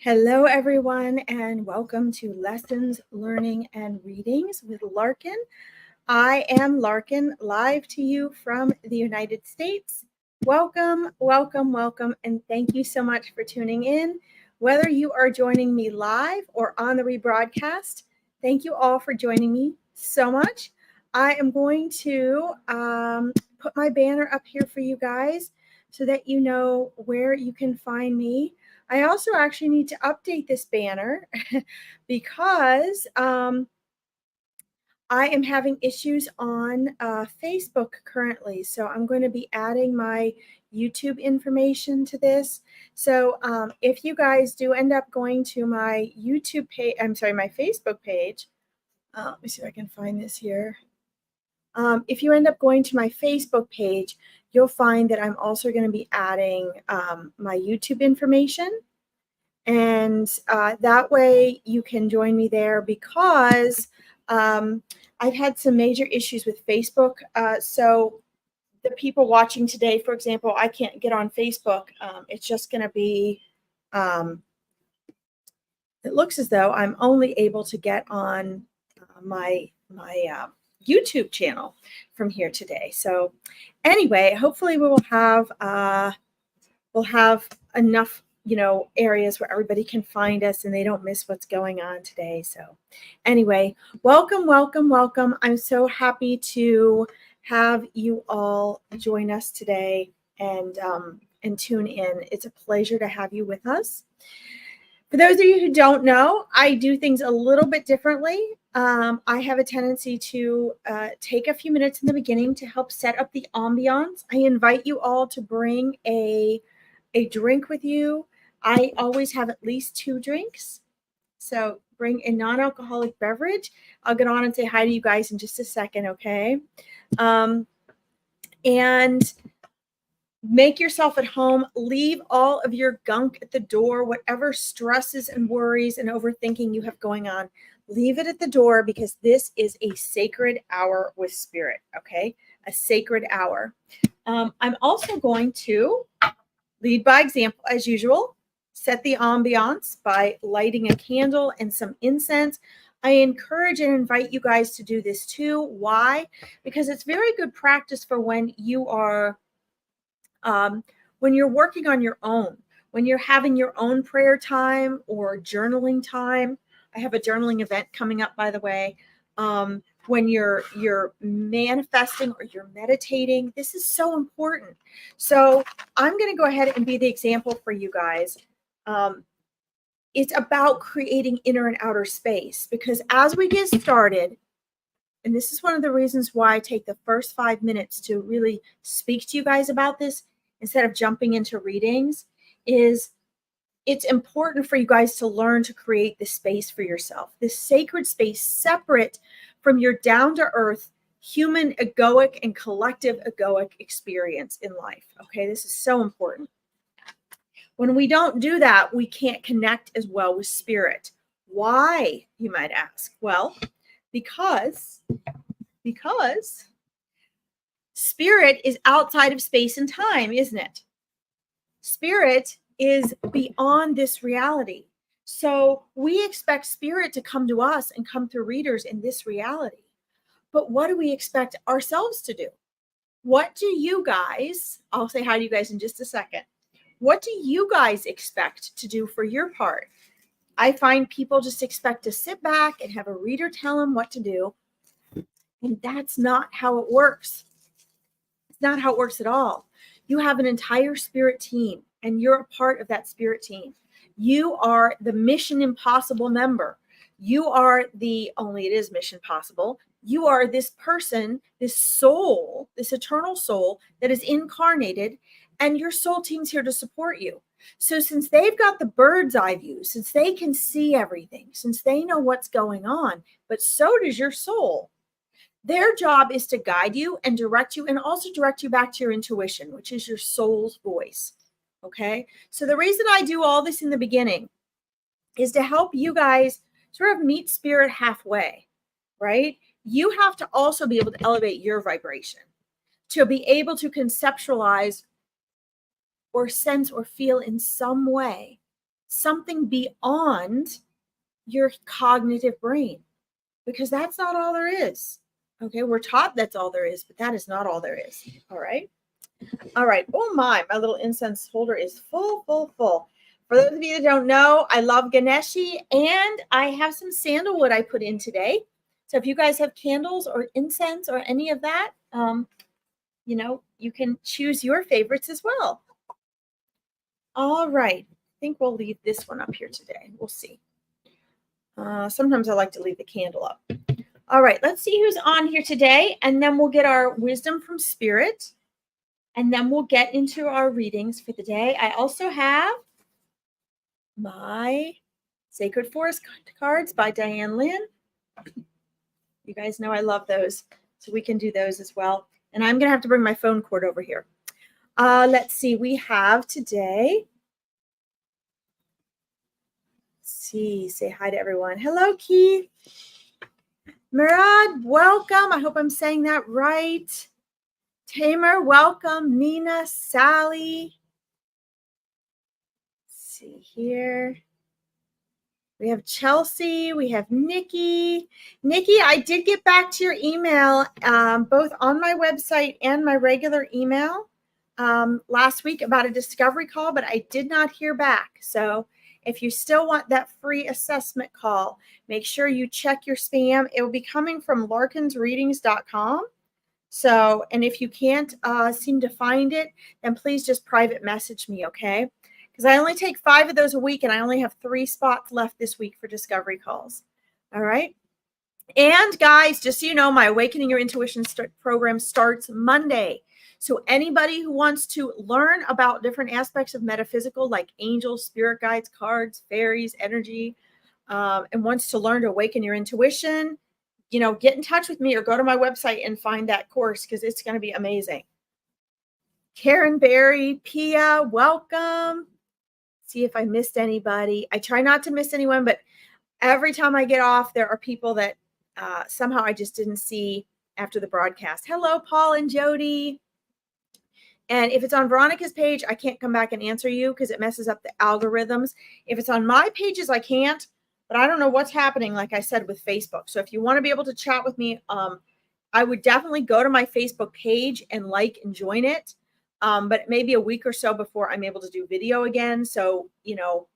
Hello, everyone, and welcome to Lessons, Learning, and Readings with Larkin. I am Larkin, live to you from the United States. Welcome, welcome, welcome, and thank you so much for tuning in. Whether you are joining me live or on the rebroadcast, thank you all for joining me so much. I am going to put my banner up here for you guys so that you know where you can find me. I also actually need to update this banner because I am having issues on Facebook currently. So I'm going to be adding my YouTube information to this. So if you guys do end up going to my YouTube page, my Facebook page, let me see if I can find this here. If you end up going to my Facebook page, you'll find that I'm also going to be adding my YouTube information. And that way you can join me there because I've had some major issues with Facebook. So the people watching today, for example, I can't get on Facebook. It's just going to be, it looks as though I'm only able to get on my YouTube channel from here today. So anyway, hopefully we will have enough areas where everybody can find us and they don't miss what's going on today. So anyway, welcome, welcome, welcome. I'm so happy to have you all join us today and tune in. It's a pleasure to have you with us. For those of you who don't know, I do things a little bit differently. I have a tendency to take a few minutes in the beginning to help set up the ambiance. I invite you all to bring a drink with you. I always have at least 2 drinks. So bring a non-alcoholic beverage. I'll get on and say hi to you guys in just a second, okay? And make yourself at home. Leave all of your gunk at the door, whatever stresses and worries and overthinking you have going on. Leave it at the door because this is a sacred hour with spirit, okay? A sacred hour. I'm also going to lead by example as usual. Set the ambiance by lighting a candle and some incense. I encourage and invite you guys to do this too. Why? Because it's very good practice for when you are when you're working on your own, when you're having your own prayer time or journaling time. I have a journaling event coming up, by the way. When you're manifesting or you're meditating, this is so important. So I'm going to go ahead and be the example for you guys. It's about creating inner and outer space, because as we get started, and this is one of the reasons why I take the first 5 minutes to really speak to you guys about this instead of jumping into readings, is it's important for you guys to learn to create this space for yourself, this sacred space separate from your down-to-earth human egoic and collective egoic experience in life. Okay, this is so important. When we don't do that, we can't connect as well with spirit. Why, you might ask? Well, because spirit is outside of space and time, isn't it? Spirit is beyond this reality. So we expect spirit to come to us and come through readers in this reality. But what do we expect ourselves to do? What do you guys, I'll say hi to you guys in just a second. What do you guys expect to do for your part? I find people just expect to sit back and have a reader tell them what to do. And that's not how it works. It's not how it works at all. You have an entire spirit team, and you're a part of that spirit team. You are the Mission Impossible member. You are the, only it is Mission Possible. You are this person, this soul, this eternal soul that is incarnated, and your soul team's here to support you. So since they've got the bird's eye view, since they can see everything, since they know what's going on, but so does your soul, their job is to guide you and direct you, and also direct you back to your intuition, which is your soul's voice. Okay? So the reason I do all this in the beginning is to help you guys sort of meet spirit halfway, right? You have to also be able to elevate your vibration to be able to conceptualize or sense or feel in some way something beyond your cognitive brain, because that's not all there is. Okay, we're taught that's all there is, but that is not all there is. All right. All right. Oh my little incense holder is full, full, full. For those of you that don't know, I love Ganeshi, and I have some sandalwood I put in today. So if you guys have candles or incense or any of that, you know, you can choose your favorites as well. All right. I think we'll leave this one up here today. We'll see. Sometimes I like to leave the candle up. All right. Let's see who's on here today, and then we'll get our wisdom from Spirit, and then we'll get into our readings for the day. I also have my Sacred Forest cards by Diane Lynn. You guys know I love those, so we can do those as well. And I'm going to have to bring my phone cord over here. Let's see. We have today. Let's see. Say hi to everyone. Hello, Keith. Murad, welcome. I hope I'm saying that right. Tamer, welcome. Nina, Sally. Let's see here. We have Chelsea. We have Nikki. Nikki, I did get back to your email, both on my website and my regular email last week about a discovery call, but I did not hear back. So if you still want that free assessment call, make sure you check your spam. It will be coming from larkinsreadings.com. So, and if you can't seem to find it, then please just private message me, okay? Because I only take 5 of those a week, and I only have 3 spots left this week for discovery calls. All right. And guys, just so you know, my Awakening Your Intuition program starts Monday. So anybody who wants to learn about different aspects of metaphysical, like angels, spirit guides, cards, fairies, energy, and wants to learn to awaken your intuition, you know, get in touch with me or go to my website and find that course, because it's going to be amazing. Karen Berry, Pia, welcome. See if I missed anybody. I try not to miss anyone, but every time I get off, there are people that somehow I just didn't see after the broadcast. Hello, Paul and Jody. And if it's on Veronica's page, I can't come back and answer you because it messes up the algorithms. If it's on my pages, I can't, but I don't know what's happening, like I said, with Facebook. So if you want to be able to chat with me, I would definitely go to my Facebook page and like and join it. But maybe a week or so before I'm able to do video again. So, you know,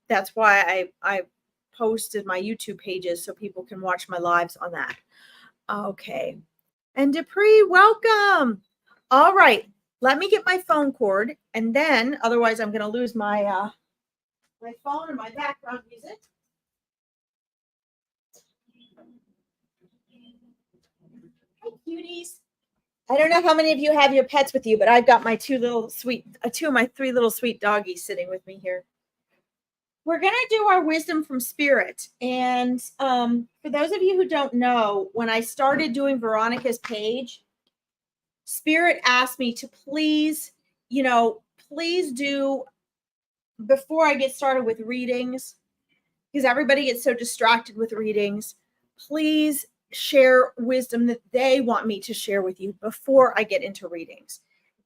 that's why I posted my YouTube pages so people can watch my lives on that. Okay. And Dupree, welcome. All right. Let me get my phone cord, and then otherwise I'm going to lose my my phone and my background music. Hi, cuties. I don't know how many of you have your pets with you, but I've got my two of my 3 little sweet doggies sitting with me here. We're going to do our wisdom from Spirit. And for those of you who don't know, when I started doing Veronica's page, Spirit asked me to please, you know, please do, before I get started with readings, because everybody gets so distracted with readings, please share wisdom that they want me to share with you before I get into readings.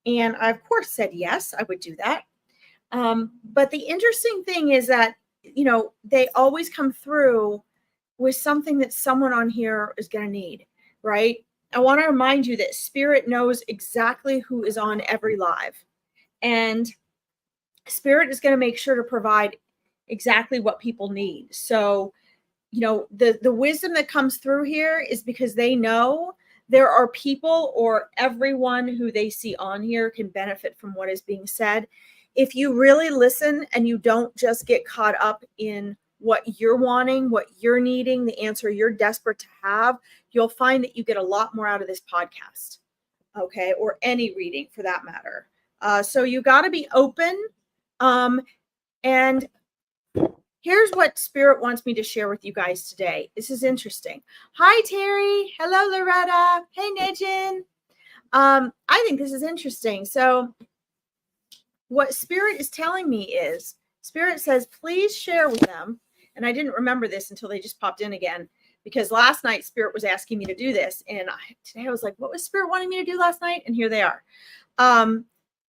And I, of course, said yes, I would do that. But the interesting thing is that, you know, they always come through with something that someone on here is going to need, right? I want to remind you that Spirit knows exactly who is on every live. And Spirit is going to make sure to provide exactly what people need. So, you know, the wisdom that comes through here is because they know there are people, or everyone who they see on here can benefit from what is being said. If you really listen and you don't just get caught up in what you're wanting, what you're needing, the answer you're desperate to have, you'll find that you get a lot more out of this podcast, okay, or any reading for that matter. So you got to be open. And here's what Spirit wants me to share with you guys today. This is interesting. Hi, Terry. Hello, Loretta. Hey, Nijin. I think this is interesting. So what Spirit is telling me is, Spirit says, please share with them. And I didn't remember this until they just popped in again, because last night Spirit was asking me to do this. And today I was like, what was Spirit wanting me to do last night? And here they are.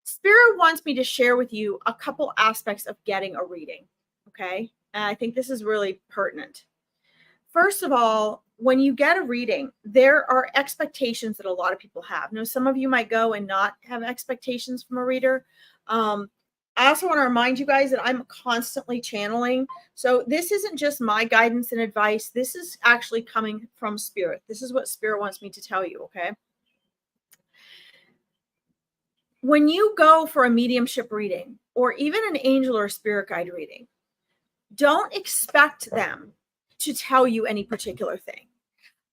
Spirit wants me to share with you a couple aspects of getting a reading. Okay. And I think this is really pertinent. First of all, when you get a reading, there are expectations that a lot of people have. Now, some of you might go and not have expectations from a reader. I also want to remind you guys that I'm constantly channeling. So this isn't just my guidance and advice. This is actually coming from Spirit. This is what Spirit wants me to tell you, okay? When you go for a mediumship reading or even an angel or spirit guide reading, don't expect them to tell you any particular thing.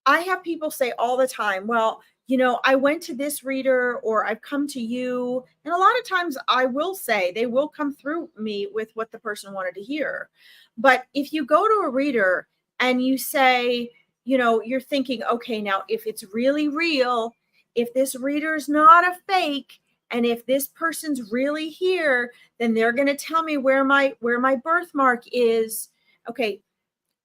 I have people say all the time, well, you know, I went to this reader or I've come to you. And a lot of times I will say they will come through me with what the person wanted to hear. But if you go to a reader and you say, you know, you're thinking, okay, now if it's really real, if this reader's not a fake, and if this person's really here, then they're going to tell me where my birthmark is. Okay,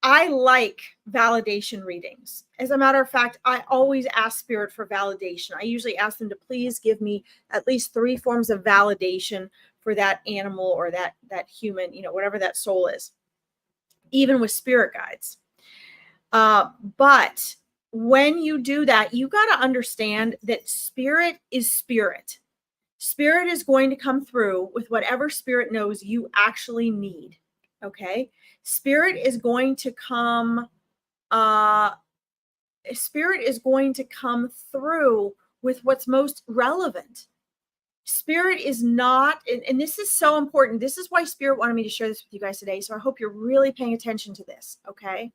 I like validation readings. As a matter of fact, I always ask Spirit for validation. I usually ask them to please give me at least 3 forms of validation for that animal or that human, you know, whatever that soul is, even with spirit guides. But when you do that, you got to understand that Spirit is Spirit. Spirit is going to come through with whatever Spirit knows you actually need. Okay. Spirit is going to come, Spirit is going to come through with what's most relevant. Spirit is not, and this is so important. This is why Spirit wanted me to share this with you guys today. So I hope you're really paying attention to this. Okay.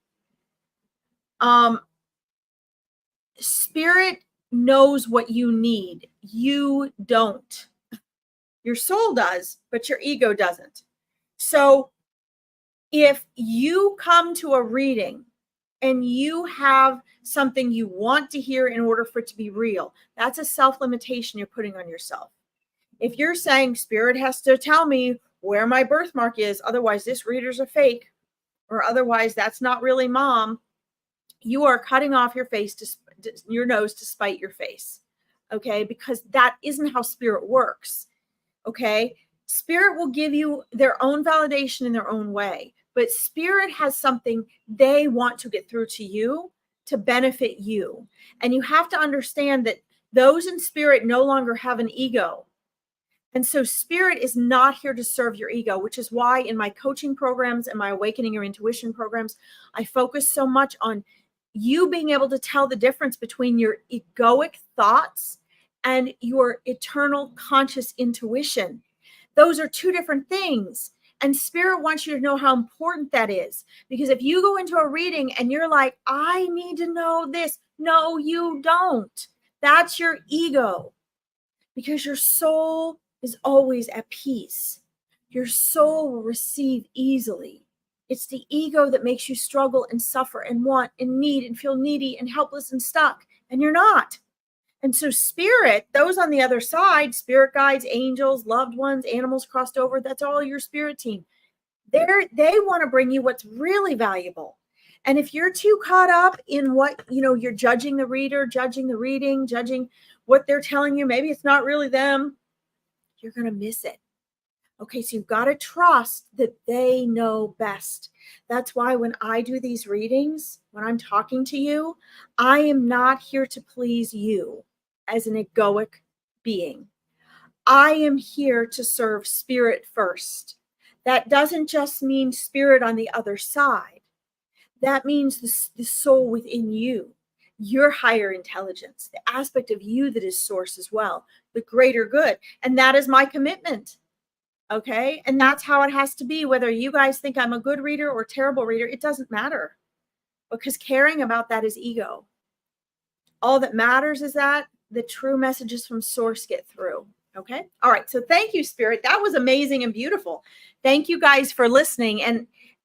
Spirit knows what you need. You don't. Your soul does, but your ego doesn't. So if you come to a reading and you have something you want to hear in order for it to be real, that's a self-limitation you're putting on yourself. If you're saying Spirit has to tell me where my birthmark is, otherwise this reader's a fake, or otherwise that's not really mom, you are cutting off your face your nose to spite your face. Okay, because that isn't how Spirit works. Okay, Spirit will give you their own validation in their own way, but Spirit has something they want to get through to you to benefit you. And you have to understand that those in Spirit no longer have an ego. And so Spirit is not here to serve your ego, which is why in my coaching programs and my awakening your intuition programs, I focus so much on you being able to tell the difference between your egoic thoughts and your eternal conscious intuition. Those are 2 different things. And Spirit wants you to know how important that is. Because if you go into a reading and you're like, I need to know this. No, you don't. That's your ego. Because your soul is always at peace. Your soul will receive easily. It's the ego that makes you struggle and suffer and want and need and feel needy and helpless and stuck. And you're not. And so Spirit, those on the other side, spirit guides, angels, loved ones, animals crossed over, that's all your Spirit team. They want to bring you what's really valuable. And if you're too caught up in what, you know, you're judging the reader, judging the reading, judging what they're telling you, maybe it's not really them, you're going to miss it. Okay, so you've got to trust that they know best. That's why when I do these readings, when I'm talking to you, I am not here to please you as an egoic being. I am here to serve Spirit first. That doesn't just mean Spirit on the other side. That means the soul within you, your higher intelligence, the aspect of you that is source as well, the greater good. And that is my commitment. Okay. And that's how it has to be. Whether you guys think I'm a good reader or terrible reader, it doesn't matter, because caring about that is ego. All that matters is that the true messages from source get through. Okay. All right. So thank you, Spirit. That was amazing and beautiful. Thank you guys for listening.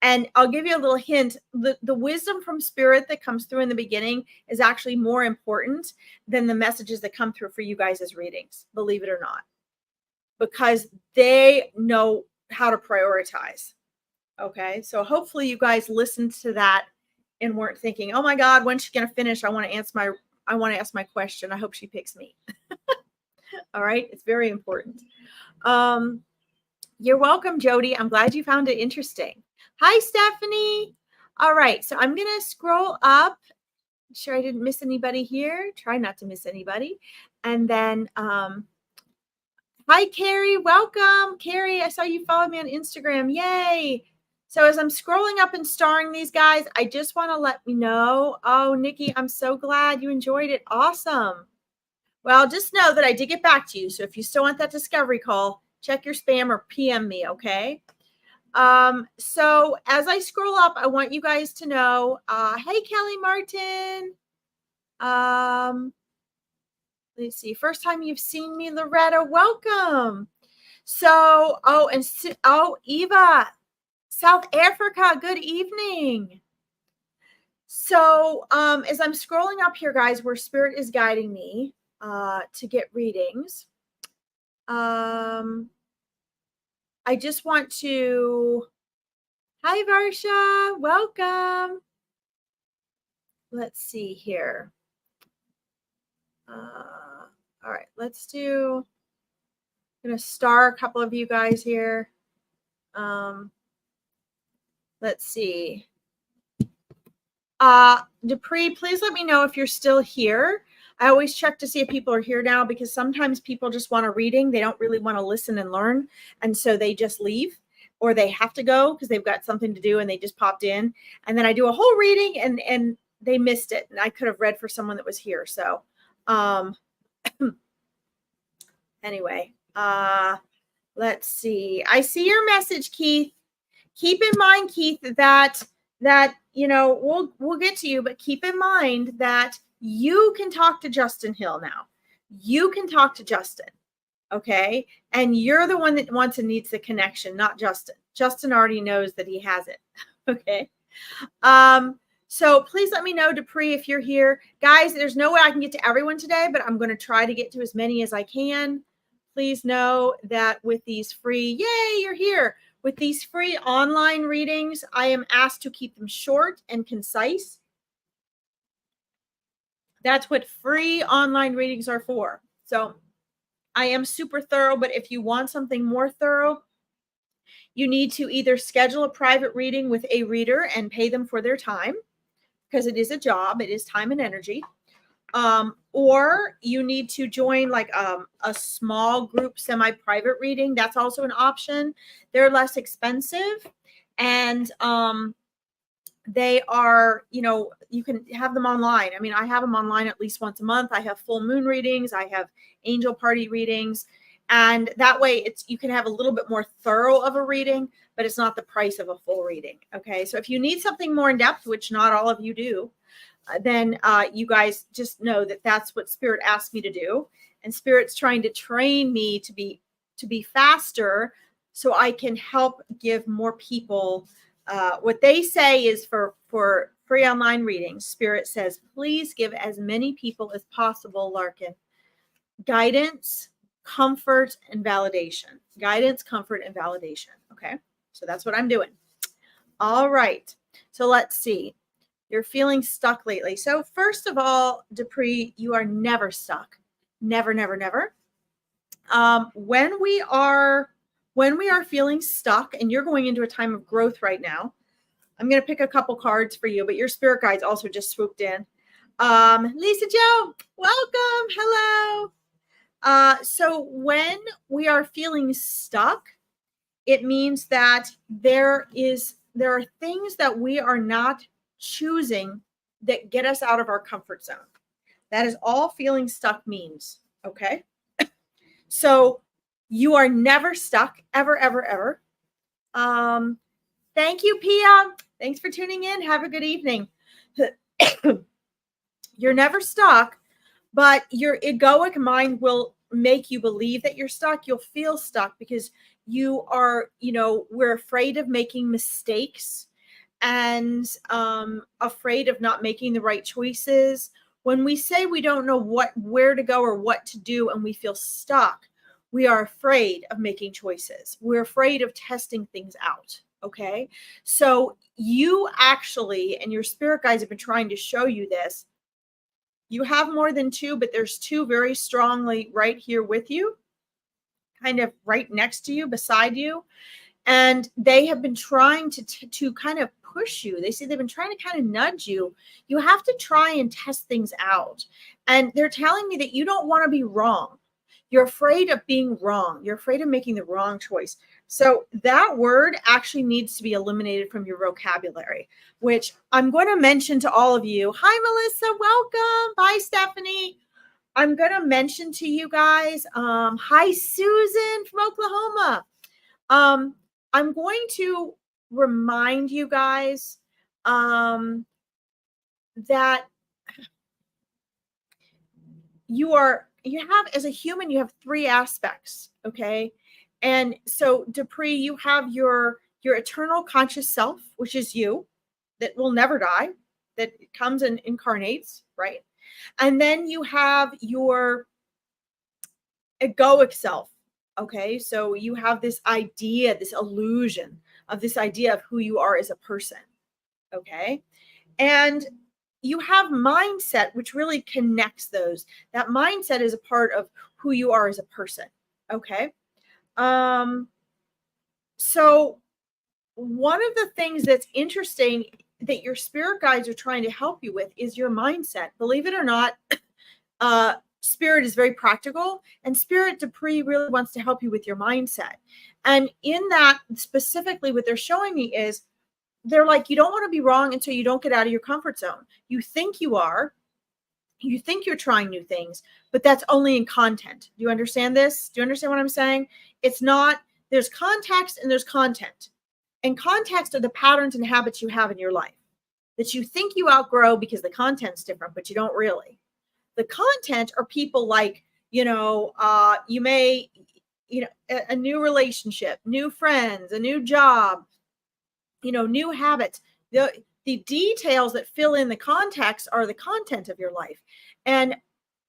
And I'll give you a little hint. The wisdom from Spirit that comes through in the beginning is actually more important than the messages that come through for you guys as readings, believe it or not, because they know how to prioritize. Okay. So hopefully you guys listened to that and weren't thinking, oh my God, when's she going to finish? I want to ask my question. I hope she picks me. All right. It's very important. You're welcome, Jody. I'm glad you found it interesting. Hi, Stephanie. All right. So I'm going to scroll up. Make sure I didn't miss anybody here. Try not to miss anybody. And then, hi, Carrie. Welcome. Carrie, I saw you follow me on Instagram. Yay. So as I'm scrolling up and starring these guys, I just want to let me know. Oh, Nikki, I'm so glad you enjoyed it. Awesome. Well, just know that I did get back to you. So if you still want that discovery call, check your spam or PM me, okay? So as I scroll up, I want you guys to know, hey, Kelly Martin. Let's see, first time you've seen me, Loretta, welcome. So, Eva, South Africa, good evening. So, as I'm scrolling up here, guys, where Spirit is guiding me to get readings, I just want to, hi, Varsha, welcome. Let's see here. All right, let's do, I'm going to star a couple of you guys here. Let's see. Dupree, please let me know if you're still here. I always check to see if people are here now, because sometimes people just want a reading. They don't really want to listen and learn. And so they just leave, or they have to go because they've got something to do and they just popped in. And then I do a whole reading and they missed it. And I could have read for someone that was here. So anyway, let's see. I see your message, Keith. Keep in mind, Keith, that you know, we'll get to you, but keep in mind that you can talk to Justin Hill now. You can talk to Justin, okay? And you're the one that wants and needs the connection, not Justin. Justin already knows that he has it, okay? So please let me know, Dupree, if you're here. Guys, there's no way I can get to everyone today, but I'm going to try to get to as many as I can. Please know that with these free, yay, you're here. With these free online readings, I am asked to keep them short and concise. That's what free online readings are for. So I am super thorough, but if you want something more thorough, you need to either schedule a private reading with a reader and pay them for their time, because it is a job, it is time and energy. Or you need to join like a small group semi-private reading. That's also an option. They're less expensive, and they are, you know, you can have them online. I mean, I have them online at least once a month. I have full moon readings. I have angel party readings. And that way you can have a little bit more thorough of a reading, but it's not the price of a full reading. Okay. So if you need something more in depth, which not all of you do, then you guys just know that that's what Spirit asked me to do. And Spirit's trying to train me to be faster, so I can help give more people what they say is for free online readings. Spirit says, please give as many people as possible, Larkin, guidance, comfort, and validation. Guidance, comfort, and validation. Okay. So that's what I'm doing. All right. So let's see. You're feeling stuck lately. So first of all, Dupree, you are never stuck. Never, never, never. When we are feeling stuck, and you're going into a time of growth right now, I'm going to pick a couple cards for you, but your spirit guides also just swooped in. Lisa Jo, welcome. Hello. So when we are feeling stuck, it means that there are things that we are not choosing that get us out of our comfort zone. That is all feeling stuck means. Okay. So you are never stuck, ever, ever, ever. Thank you, Pia. Thanks for tuning in. Have a good evening. You're never stuck, but your egoic mind will make you believe that you're stuck. You'll feel stuck because you are, you know, we're afraid of making mistakes and afraid of not making the right choices. When we say we don't know where to go or what to do and we feel stuck, we are afraid of making choices. We're afraid of testing things out. Okay. So you actually, and your spirit guides have been trying to show you this, You have more than two, but there's two very strongly right here with you, kind of right next to you, beside you. And they have been trying to kind of push you. They say they've been trying to kind of nudge you. You have to try and test things out. And they're telling me that you don't want to be wrong. You're afraid of being wrong. You're afraid of making the wrong choice. So that word actually needs to be eliminated from your vocabulary, which I'm going to mention to all of you. Hi, Melissa. Welcome. Bye, Stephanie. I'm going to mention to you guys. Hi, Susan from Oklahoma. I'm going to remind you guys that you have, as a human, you have three aspects, okay? And so, Dupree, you have your eternal conscious self, which is you, that will never die, that comes and incarnates, right? And then you have your egoic self, okay? So you have this idea, this illusion of this idea of who you are as a person, okay? And you have mindset, which really connects those. That mindset is a part of who you are as a person, okay? So one of the things that's interesting that your spirit guides are trying to help you with is your mindset. Believe it or not, Spirit is very practical, and Spirit Dupree really wants to help you with your mindset. And in that, specifically, what they're showing me is they're like, you don't want to be wrong until you don't get out of your comfort zone. You think you are, you think you're trying new things, but that's only in content. Do you understand this? Do you understand what I'm saying? It's not, there's context and there's content. And context are the patterns and habits you have in your life that you think you outgrow because the content's different, but you don't really. The content are people like, you may, a new relationship, new friends, a new job, new habits. The details that fill in the context are the content of your life. And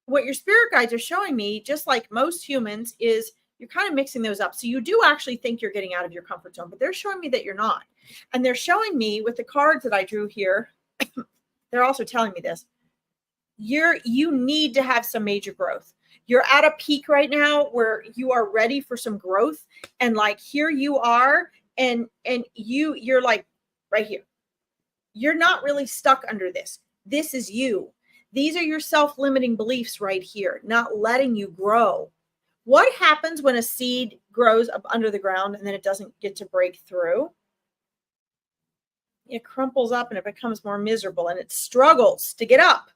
what your spirit guides are showing me, just like most humans, is you're kind of mixing those up. So you do actually think you're getting out of your comfort zone, but they're showing me that you're not. And they're showing me with the cards that I drew here, they're also telling me this. You need to have some major growth. You're at a peak right now where you are ready for some growth. And like, here you are, and you're like right here. You're not really stuck under this. This is you. These are your self-limiting beliefs right here, not letting you grow. What happens when a seed grows up under the ground and then it doesn't get to break through? It crumples up and it becomes more miserable and it struggles to get up.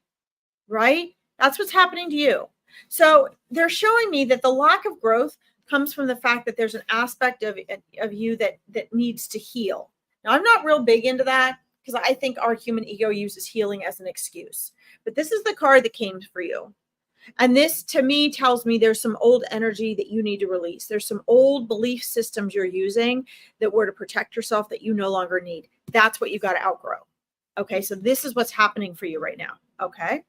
Right? That's what's happening to you. So they're showing me that the lack of growth comes from the fact that there's an aspect of you that needs to heal. Now, I'm not real big into that because I think our human ego uses healing as an excuse. But this is the card that came for you. And this, to me, tells me there's some old energy that you need to release. There's some old belief systems you're using that were to protect yourself that you no longer need. That's what you got to outgrow. Okay, so this is what's happening for you right now. Okay.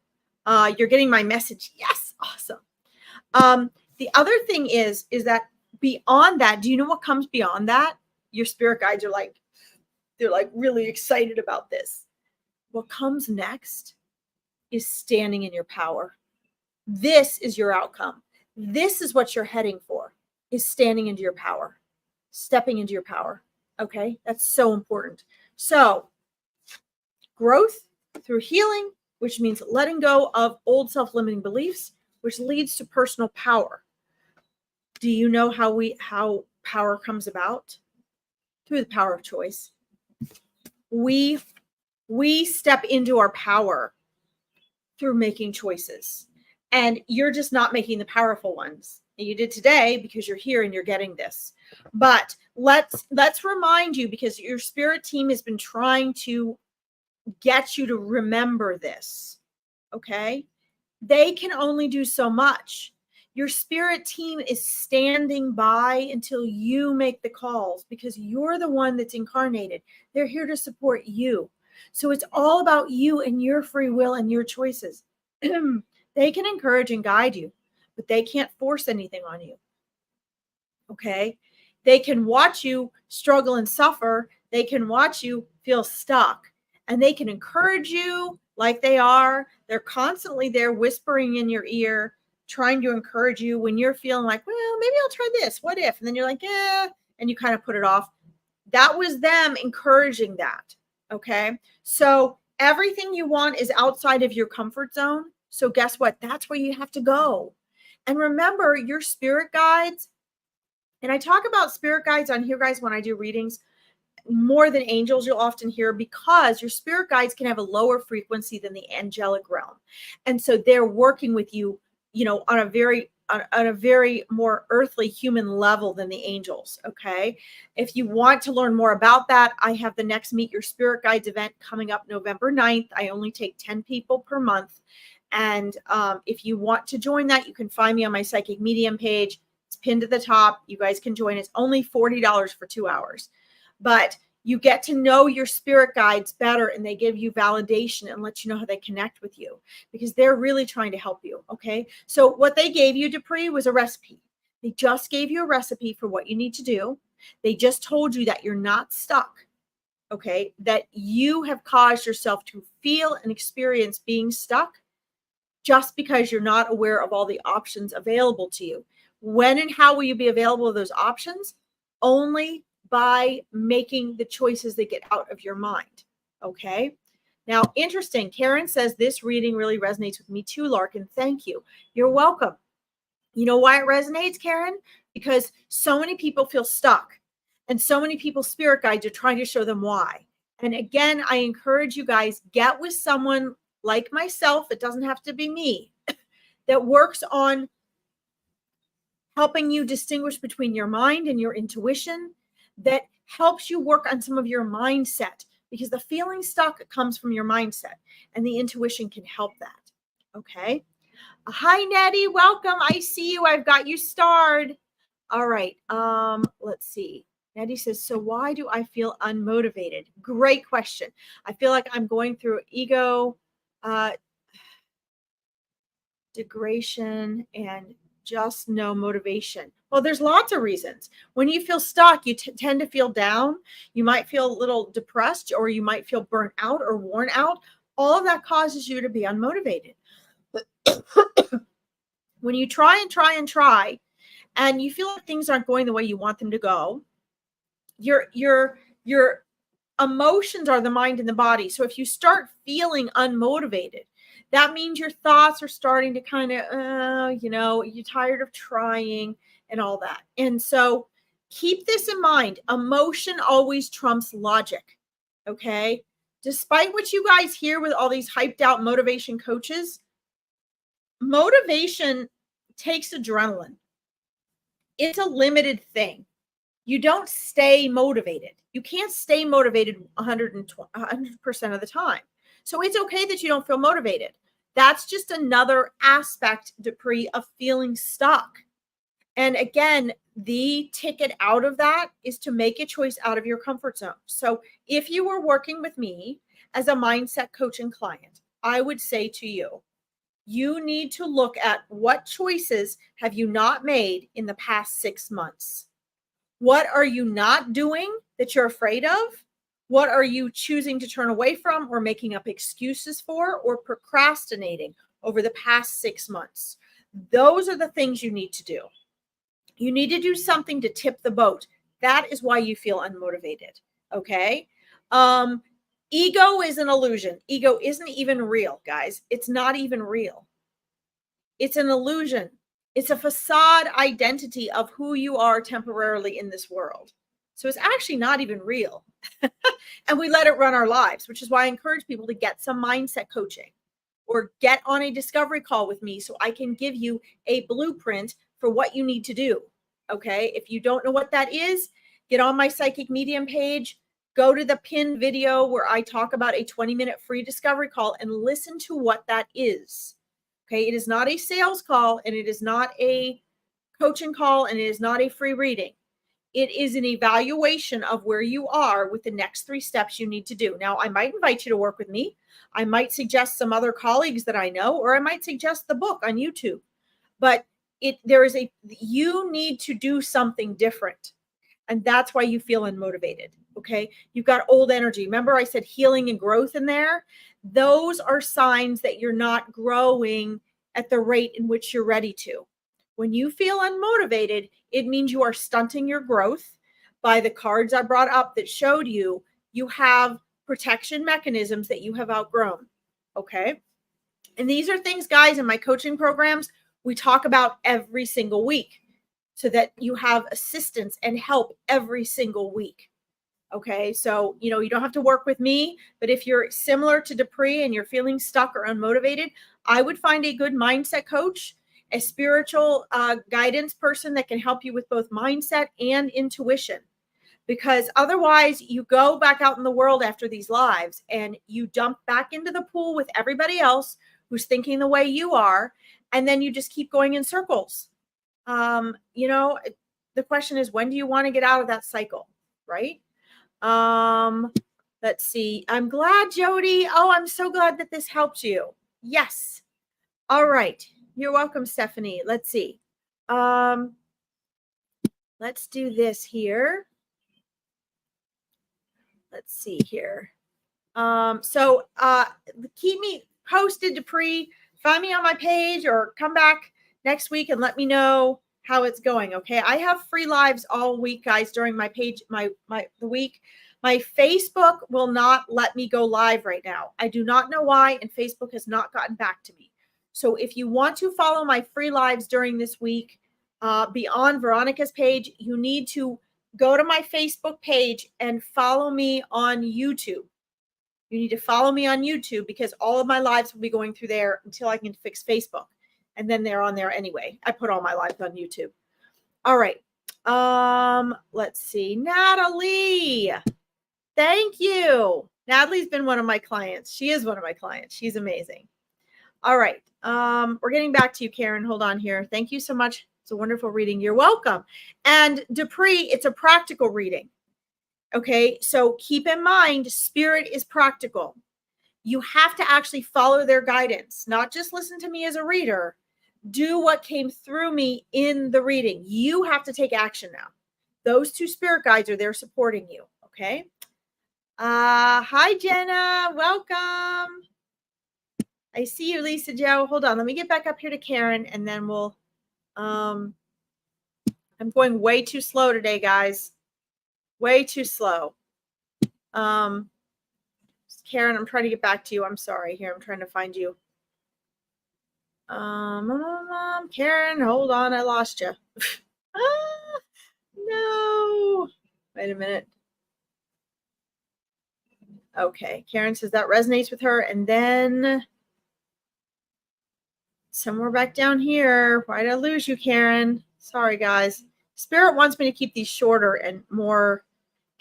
You're getting my message. Yes. Awesome. The other thing is that beyond that, do you know what comes beyond that? Your spirit guides are they're really excited about this. What comes next is standing in your power. This is your outcome. This is what you're heading for, is standing into your power, stepping into your power. Okay. That's so important. So growth through healing, which means letting go of old self-limiting beliefs, which leads to personal power. Do you know how power comes about? Through the power of choice. We step into our power through making choices. And you're just not making the powerful ones. You did today because you're here and you're getting this. But let's remind you, because your spirit team has been trying to get you to remember this, okay? They can only do so much. Your spirit team is standing by until you make the calls because you're the one that's incarnated. They're here to support you. So it's all about you and your free will and your choices. They can encourage and guide you, but they can't force anything on you, okay? They can watch you struggle and suffer. They can watch you feel stuck. And they can encourage you, like they are. They're constantly there whispering in your ear, trying to encourage you when you're feeling like, well, maybe I'll try this. What if? And then you're like, yeah, and you kind of put it off. That was them encouraging that. Okay. So everything you want is outside of your comfort zone. So guess what? That's where you have to go. And remember, your spirit guides, and I talk about spirit guides on here, guys, when I do readings more than angels, you'll often hear, because your spirit guides can have a lower frequency than the angelic realm. And so they're working with you, on a very more earthly human level than the angels. Okay. If you want to learn more about that, I have the next Meet Your Spirit Guides event coming up November 9th. I only take 10 people per month. And if you want to join that, you can find me on my Psychic Medium page. It's pinned at the top. You guys can join. It's only $40 for 2 hours. But you get to know your spirit guides better, and they give you validation and let you know how they connect with you, because they're really trying to help you. Okay. So what they gave you, Dupree, was a recipe. They just gave you a recipe for what you need to do. They just told you that you're not stuck. Okay. That you have caused yourself to feel and experience being stuck just because you're not aware of all the options available to you. When and how will you be available to those options? Only by making the choices that get out of your mind. Okay. Now, interesting. Karen says this reading really resonates with me too, Larkin. Thank you. You're welcome. You know why it resonates, Karen? Because so many people feel stuck, and so many people's spirit guides are trying to show them why. And again, I encourage you guys, get with someone like myself. It doesn't have to be me, that works on helping you distinguish between your mind and your intuition, that helps you work on some of your mindset, because the feeling stuck comes from your mindset, and the intuition can help that. Okay. Hi, Nettie. Welcome. I see you. I've got you starred. All right. Let's see. Nettie says, so why do I feel unmotivated? Great question. I feel like I'm going through ego degradation and just no motivation. Well, there's lots of reasons. When you feel stuck, you tend to feel down. You might feel a little depressed, or you might feel burnt out or worn out. All of that causes you to be unmotivated. When you try and try and try, and you feel like things aren't going the way you want them to go, your emotions are the mind and the body. So if you start feeling unmotivated, that means your thoughts are starting to kind of, you're tired of trying and all that. And so keep this in mind. Emotion always trumps logic. Okay. Despite what you guys hear with all these hyped out motivation coaches, motivation takes adrenaline. It's a limited thing. You don't stay motivated. You can't stay motivated 100% of the time. So it's okay that you don't feel motivated. That's just another aspect, Dupree, of feeling stuck. And again, the ticket out of that is to make a choice out of your comfort zone. So if you were working with me as a mindset coach and client, I would say to you, you need to look at what choices have you not made in the past 6 months. What are you not doing that you're afraid of? What are you choosing to turn away from, or making up excuses for, or procrastinating over the past 6 months? Those are the things you need to do. You need to do something to tip the boat. That is why you feel unmotivated. Okay. Ego is an illusion. Ego isn't even real, guys. It's not even real. It's an illusion. It's a facade identity of who you are temporarily in this world. So it's actually not even real. And we let it run our lives, which is why I encourage people to get some mindset coaching or get on a discovery call with me so I can give you a blueprint for what you need to do. Okay. If you don't know what that is, get on my Psychic Medium page, go to the pinned video where I talk about a 20-minute free discovery call and listen to what that is. Okay. It is not a sales call, and it is not a coaching call, and it is not a free reading. It is an evaluation of where you are with the next 3 steps you need to do. Now, I might invite you to work with me. I might suggest some other colleagues that I know, or I might suggest the book on YouTube. But you need to do something different. And that's why you feel unmotivated. Okay. You've got old energy. Remember I said healing and growth in there? Those are signs that you're not growing at the rate in which you're ready to. When you feel unmotivated, it means you are stunting your growth. By the cards I brought up that showed you, you have protection mechanisms that you have outgrown. Okay. And these are things, guys, in my coaching programs, we talk about every single week so that you have assistance and help every single week. Okay. So, you don't have to work with me, but if you're similar to Dupree and you're feeling stuck or unmotivated, I would find a good mindset coach, a spiritual guidance person that can help you with both mindset and intuition. Because otherwise you go back out in the world after these lives and you dump back into the pool with everybody else who's thinking the way you are. And then you just keep going in circles. The question is, when do you want to get out of that cycle? Right? Let's see. I'm glad, Jody. Oh, I'm so glad that this helped you. Yes. All right. You're welcome, Stephanie. Let's see. Let's do this here. Let's see here. So keep me posted, Dupree. Find me on my page or come back next week and let me know how it's going. Okay. I have free lives all week, guys, during my page, the week. My Facebook will not let me go live right now. I do not know why, and Facebook has not gotten back to me. So if you want to follow my free lives during this week, beyond Veronica's page, you need to go to my Facebook page and follow me on YouTube. You need to follow me on YouTube because all of my lives will be going through there until I can fix Facebook. And then they're on there anyway. I put all my lives on YouTube. All right. Let's see. Natalie. Thank you. Natalie's been one of my clients. She is one of my clients. She's amazing. All right. We're getting back to you, Karen. Hold on here. Thank you so much. It's a wonderful reading. You're welcome. And Dupree, it's a practical reading. Okay. So keep in mind, spirit is practical. You have to actually follow their guidance, not just listen to me as a reader. Do what came through me in the reading. You have to take action now. Those two spirit guides are there supporting you. Okay. Hi, Jenna. Welcome. I see you, Lisa Joe. Hold on. Let me get back up here to Karen and then we'll, I'm going way too slow today, guys. Way too slow. Karen, I'm trying to get back to you. I'm sorry. Here, I'm trying to find you. Karen, hold on. I lost you. No. Wait a minute. Okay. Karen says that resonates with her. And then somewhere back down here. Why did I lose you, Karen? Sorry, guys. Spirit wants me to keep these shorter and more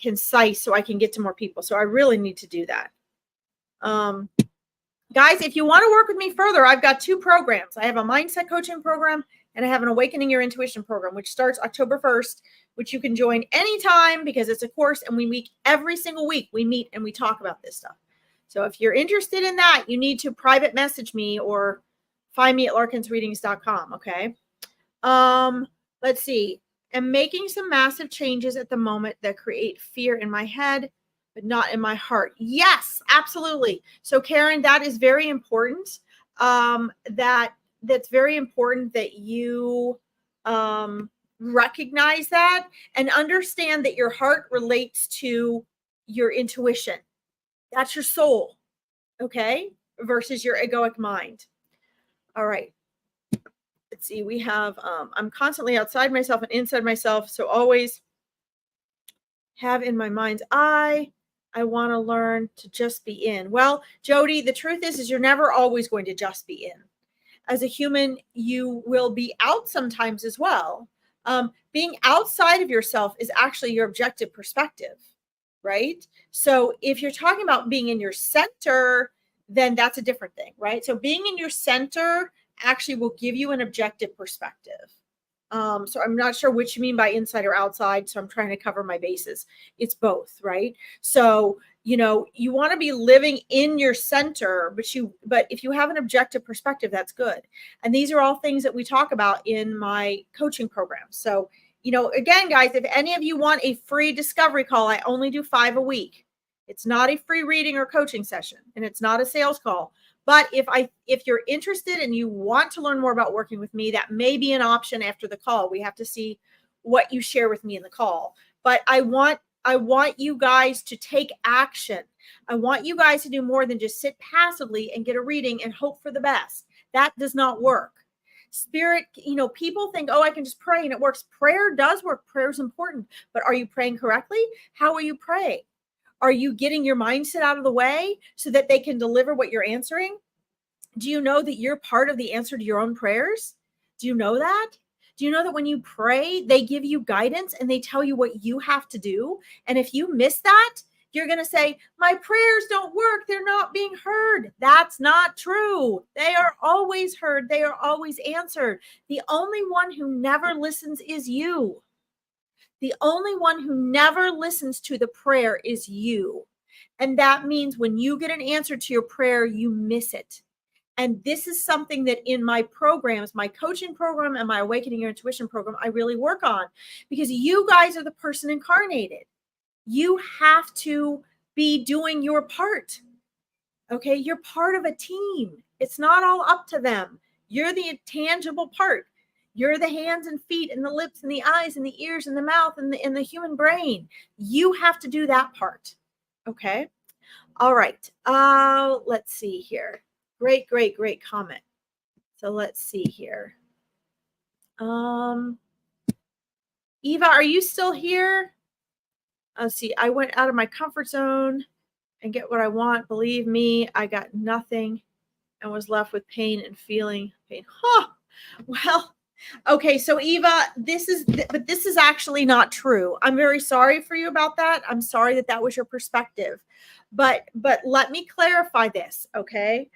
concise so I can get to more people. So I really need to do that. Guys, if you want to work with me further, I've got two programs. I have a mindset coaching program and I have an Awakening Your Intuition program, which starts October 1st, which you can join anytime because it's a course and we meet every single week. We meet and we talk about this stuff. So if you're interested in that, you need to private message me or find me at larkinsreadings.com. Okay. Let's see. I'm making some massive changes at the moment that create fear in my head, but not in my heart. Yes, absolutely. So Karen, that is very important. That's very important that you recognize that and understand that your heart relates to your intuition. That's your soul, okay? Versus your egoic mind. All right. Let's see. We have, I'm constantly outside myself and inside myself. So always have in my mind's eye, I want to learn to just be in. Well, Jody, the truth is you're never always going to just be in. As a human, you will be out sometimes as well. Being outside of yourself is actually your objective perspective, right? So if you're talking about being in your center, then that's a different thing, right? So being in your center actually will give you an objective perspective. So I'm not sure which you mean by inside or outside. So I'm trying to cover my bases. It's both, right? So, you want to be living in your center, but if you have an objective perspective, that's good. And these are all things that we talk about in my coaching program. So Again, guys, if any of you want a free discovery call, I only do 5 a week. It's not a free reading or coaching session, and it's not a sales call. But if you're interested and you want to learn more about working with me, that may be an option after the call. We have to see what you share with me in the call. But I want you guys to take action. I want you guys to do more than just sit passively and get a reading and hope for the best. That does not work. Spirit, people think, oh, I can just pray and it works. Prayer does work. Prayer is important. But are you praying correctly? How are you praying? Are you getting your mindset out of the way so that they can deliver what you're answering? Do you know that you're part of the answer to your own prayers? Do you know that? Do you know that when you pray, they give you guidance and they tell you what you have to do? And if you miss that, you're going to say, my prayers don't work. They're not being heard. That's not true. They are always heard. They are always answered. The only one who never listens is you. The only one who never listens to the prayer is you. And that means when you get an answer to your prayer, you miss it. And this is something that in my programs, my coaching program and my Awakening Your Intuition program, I really work on, because you guys are the person incarnated. You have to be doing your part. Okay, you're part of a team. It's not all up to them. You're the intangible part. You're the hands and feet and the lips and the eyes and the ears and the mouth and the human brain. You have to do that part. Okay. All right. Let's see here. Great comment. So let's see here. Eva, are you still here? Let's see. I went out of my comfort zone and get what I want. Believe me, I got nothing and was left with pain and feeling pain. Huh. Well, okay. So Eva, this is actually not true. I'm very sorry for you about that. I'm sorry that was your perspective, but let me clarify this. Okay.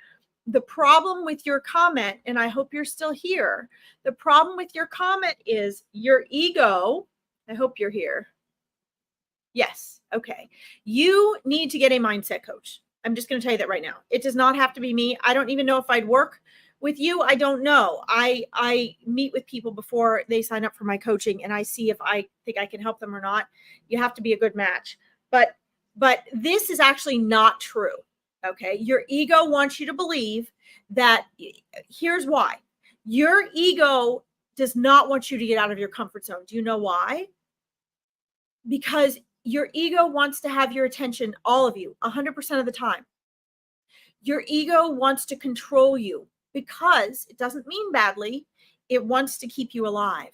The problem with your comment, and I hope you're still here. The problem with your comment is your ego. I hope you're here. Yes. Okay. You need to get a mindset coach. I'm just going to tell you that right now. It does not have to be me. I don't even know if I'd work with you. I don't know. I meet with people before they sign up for my coaching, and I see if I think I can help them or not. You have to be a good match. But this is actually not true. Okay. Your ego wants you to believe that. Here's why. Your ego does not want you to get out of your comfort zone. Do you know why? Because your ego wants to have your attention, all of you, 100% of the time. Your ego wants to control you because it doesn't mean badly. It wants to keep you alive.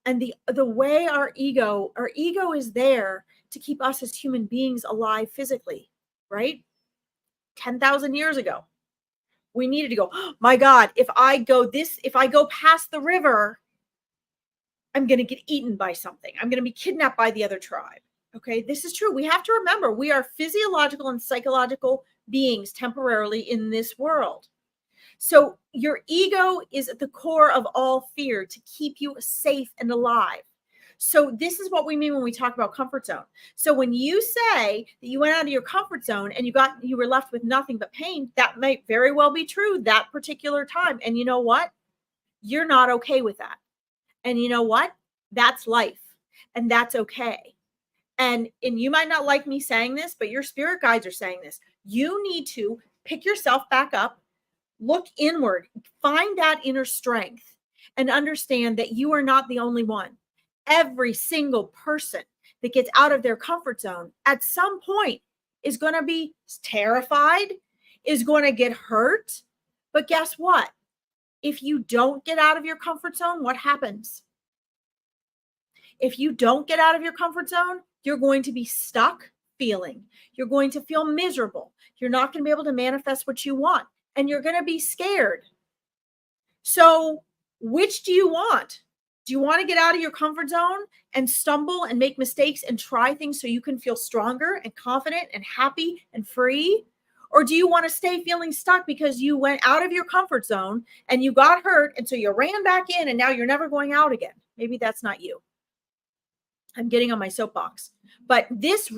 And the way our ego is there to keep us as human beings alive physically, right? 10,000 years ago, we needed to go, oh my God, if I go past the river, I'm going to get eaten by something. I'm going to be kidnapped by the other tribe. Okay, this is true. We have to remember we are physiological and psychological beings temporarily in this world. So your ego is at the core of all fear, to keep you safe and alive. So this is what we mean when we talk about comfort zone. So when you say that you went out of your comfort zone and you were left with nothing but pain, that might very well be true that particular time. And you know what? You're not okay with that. And you know what? That's life. And that's okay. And you might not like me saying this, but your spirit guides are saying this. You need to pick yourself back up, look inward, find that inner strength, and understand that you are not the only one. Every single person that gets out of their comfort zone at some point is going to be terrified, is going to get hurt. But guess what? If you don't get out of your comfort zone, what happens? If you don't get out of your comfort zone, you're going to be stuck feeling. You're going to feel miserable. You're not going to be able to manifest what you want, and you're going to be scared. So which do you want? Do you want to get out of your comfort zone and stumble and make mistakes and try things so you can feel stronger and confident and happy and free? Or do you want to stay feeling stuck because you went out of your comfort zone and you got hurt, and so you ran back in and now you're never going out again? Maybe that's not you. I'm getting on my soapbox. But this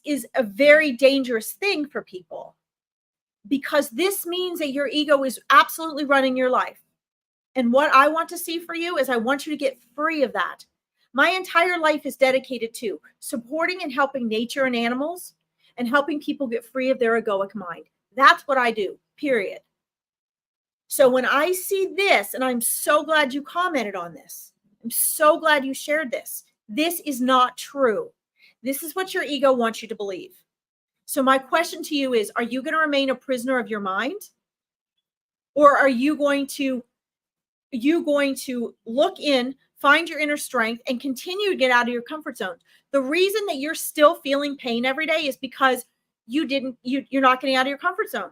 is a very dangerous thing for people, because this means that your ego is absolutely running your life. And what I want to see for you is I want you to get free of that. My entire life is dedicated to supporting and helping nature and animals and helping people get free of their egoic mind. That's what I do, period. So when I see this, and I'm so glad you commented on this, I'm so glad you shared this. This is not true. This is what your ego wants you to believe. So my question to you is, are you going to remain a prisoner of your mind? Or are you going to look in, find your inner strength, and continue to get out of your comfort zone? The reason that you're still feeling pain every day is because you're not getting out of your comfort zone.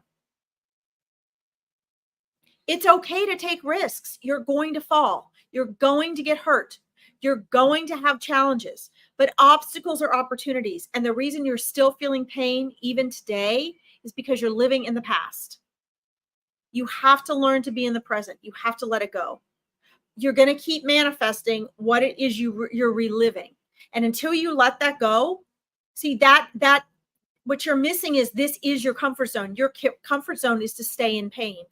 It's okay to take risks. You're going to fall. You're going to get hurt. You're going to have challenges, but obstacles are opportunities. And the reason you're still feeling pain even today is because you're living in the past. You have to learn to be in the present. You have to let it go. You're going to keep manifesting what it is you're reliving. And until you let that go, see that what you're missing is this is your comfort zone. Your comfort zone is to stay in pain.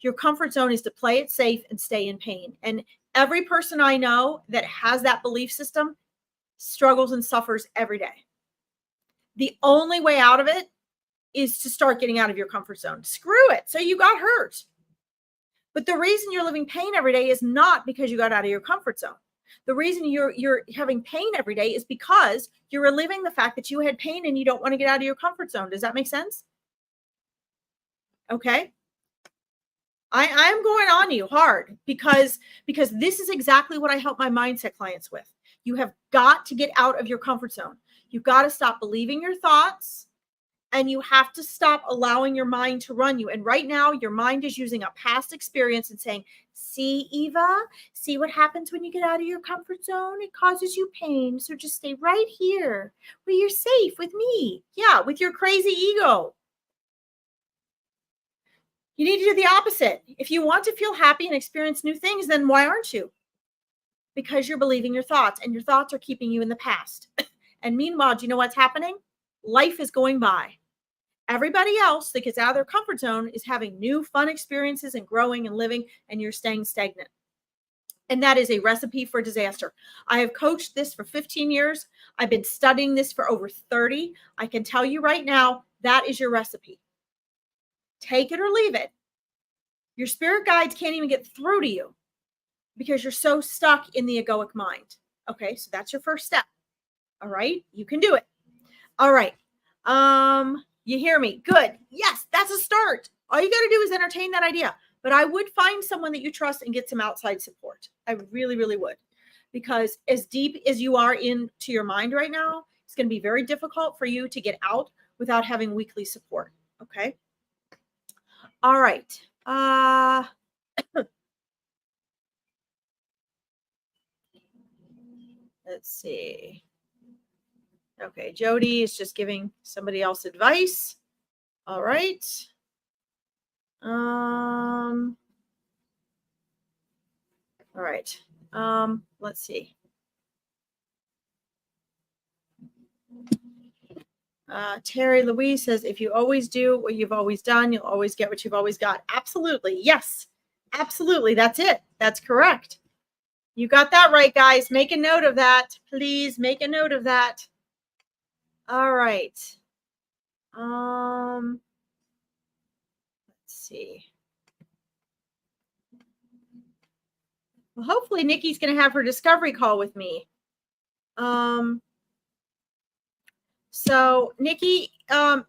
Your comfort zone is to play it safe and stay in pain. And every person I know that has that belief system struggles and suffers every day. The only way out of it is to start getting out of your comfort zone. Screw it. So you got hurt. But the reason you're living pain every day is not because you got out of your comfort zone. The reason you're having pain every day is because you're reliving the fact that you had pain and you don't want to get out of your comfort zone. Does that make sense? Okay. I'm going on you hard because this is exactly what I help my mindset clients with. You have got to get out of your comfort zone. You've got to stop believing your thoughts, and you have to stop allowing your mind to run you. And right now, your mind is using a past experience and saying, see, Eva, see what happens when you get out of your comfort zone? It causes you pain. So just stay right here where you're safe with me. Yeah, with your crazy ego. You need to do the opposite. If you want to feel happy and experience new things, then why aren't you? Because you're believing your thoughts, and your thoughts are keeping you in the past. And meanwhile, do you know what's happening? Life is going by. Everybody else that gets out of their comfort zone is having new fun experiences and growing and living, and you're staying stagnant. And that is a recipe for disaster. I have coached this for 15 years. I've been studying this for over 30. I can tell you right now, that is your recipe. Take it or leave it. Your spirit guides can't even get through to you because you're so stuck in the egoic mind. Okay, so that's your first step. All right, you can do it. All right. You hear me? Good. Yes, that's a start. All you got to do is entertain that idea. But I would find someone that you trust and get some outside support. I really, really would. Because as deep as you are into your mind right now, it's going to be very difficult for you to get out without having weekly support. Okay. All right. Let's see. Okay, Jody is just giving somebody else advice. All right. All right. Let's see. Terry Louise says, if you always do what you've always done, you'll always get what you've always got. Absolutely. Yes, absolutely. That's it. That's correct. You got that right, guys. Make a note of that. Please make a note of that. All right. Let's see. Well, hopefully Nikki's going to have her discovery call with me. So Nikki,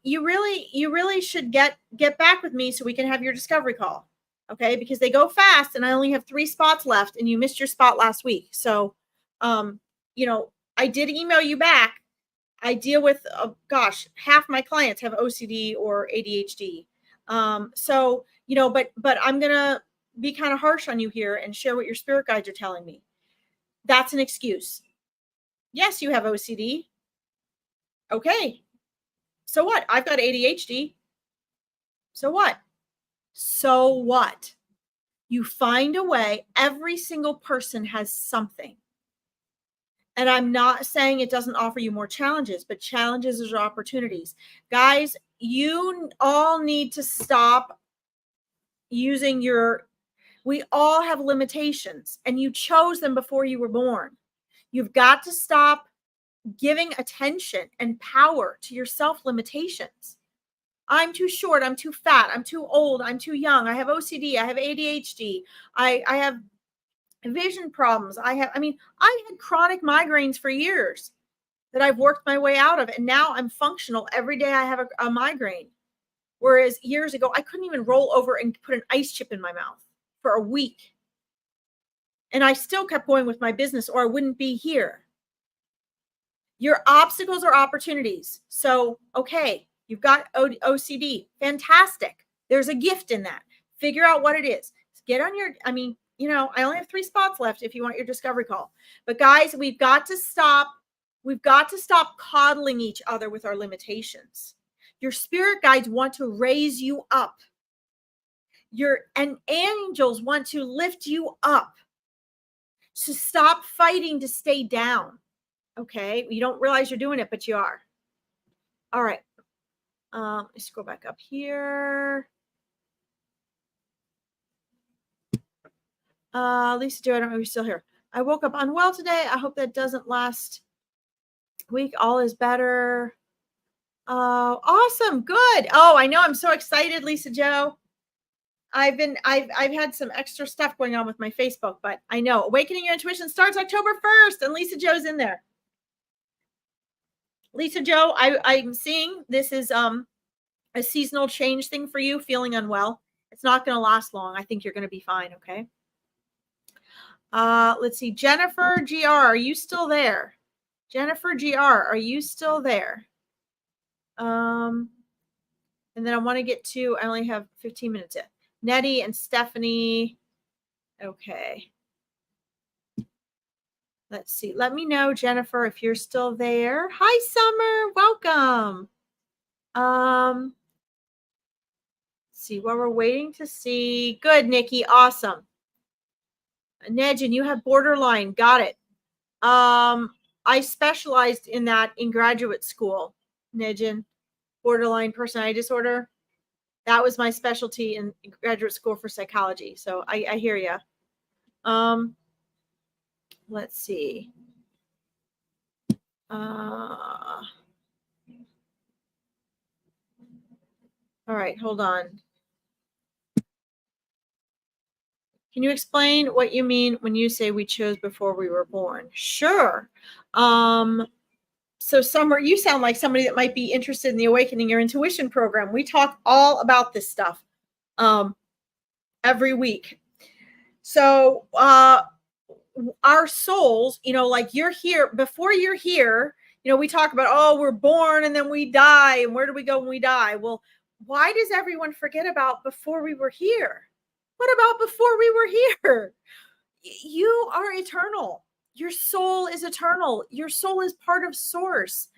you really should get back with me so we can have your discovery call. Okay, because they go fast and I only have 3 spots left and you missed your spot last week. So, I did email you back. I deal with, half my clients have OCD or ADHD. But I'm going to be kind of harsh on you here and share what your spirit guides are telling me. That's an excuse. Yes, you have OCD. Okay. So what? I've got ADHD. So what? So what? You find a way. Every single person has something. And I'm not saying it doesn't offer you more challenges, but challenges are opportunities. Guys, you all need to stop using We all have limitations, and you chose them before you were born. You've got to stop giving attention and power to your self limitations. I'm too short. I'm too fat. I'm too old. I'm too young. I have OCD. I have ADHD. I have vision problems. I had chronic migraines for years that I've worked my way out of. And now I'm functional. Every day I have a migraine. Whereas years ago, I couldn't even roll over and put an ice chip in my mouth for a week. And I still kept going with my business, or I wouldn't be here. Your obstacles are opportunities. So, okay, you've got OCD. Fantastic. There's a gift in that. Figure out what it is. Get on your, I only have 3 spots left if you want your discovery call. But guys, we've got to stop coddling each other with our limitations. Your spirit guides want to raise you up. And angels want to lift you up. So stop fighting to stay down. Okay, you don't realize you're doing it, but you are. All right. Let's go back up here. Lisa Jo, I don't know if you're still here. I woke up unwell today. I hope that doesn't last week. All is better. Awesome. Good. Oh, I know. I'm so excited, Lisa Jo. I've had some extra stuff going on with my Facebook, but I know Awakening Your Intuition starts October 1st, and Lisa Jo's in there. Lisa Jo, I'm seeing this is a seasonal change thing for you, feeling unwell. It's not going to last long. I think you're going to be fine, okay? Let's see. Jennifer GR, are you still there? Jennifer GR, are you still there? And then I want to get to, I only have 15 minutes in. Nettie and Stephanie. Okay. Let's see. Let me know, Jennifer, if you're still there. Hi, Summer. Welcome. Let's see what we're waiting to see. Good, Nikki. Awesome. Nejin, you have borderline. Got it. I specialized in that in graduate school, Nejin. Borderline personality disorder. That was my specialty in graduate school for psychology. So I hear you. Let's see. All right, hold on. Can you explain what you mean when you say we chose before we were born? Sure. So Summer, you sound like somebody that might be interested in the Awakening Your Intuition program. We talk all about this stuff every week. So our souls, like you're here, before you're here, we talk about, oh, we're born and then we die. And where do we go when we die? Well, why does everyone forget about before we were here? What about before we were here? You are eternal. Your soul is eternal. Your soul is part of Source.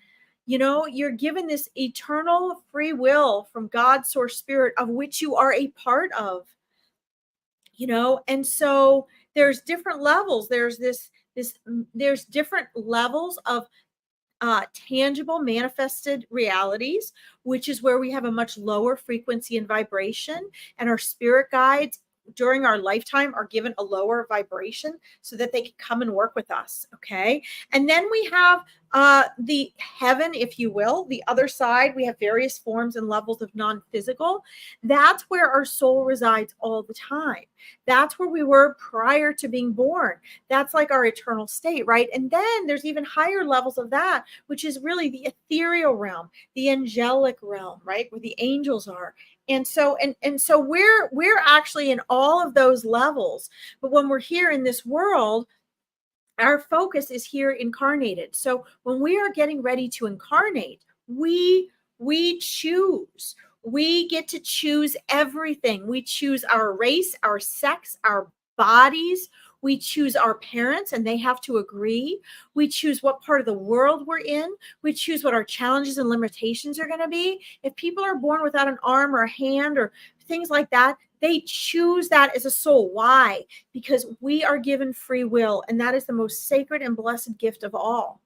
You're given this eternal free will from God, Source, Spirit, of which you are a part of. And so there's different levels. There's there's different levels of tangible manifested realities, which is where we have a much lower frequency and vibration, and our spirit guides during our lifetime are given a lower vibration so that they can come and work with us. Okay. And then we have the heaven, if you will, the other side. We have various forms and levels of non-physical. That's where our soul resides all the time. That's where we were prior to being born. That's like our eternal state, right? And then there's even higher levels of that, which is really the ethereal realm, the angelic realm, right? Where the angels are. And so we're actually in all of those levels. But when we're here in this world, our focus is here incarnated. So when we are getting ready to incarnate, we choose. We get to choose everything. We choose our race, our sex, our bodies. We choose our parents, and they have to agree. We choose what part of the world we're in. We choose what our challenges and limitations are going to be. If people are born without an arm or a hand or things like that, they choose that as a soul. Why? Because we are given free will, and that is the most sacred and blessed gift of all.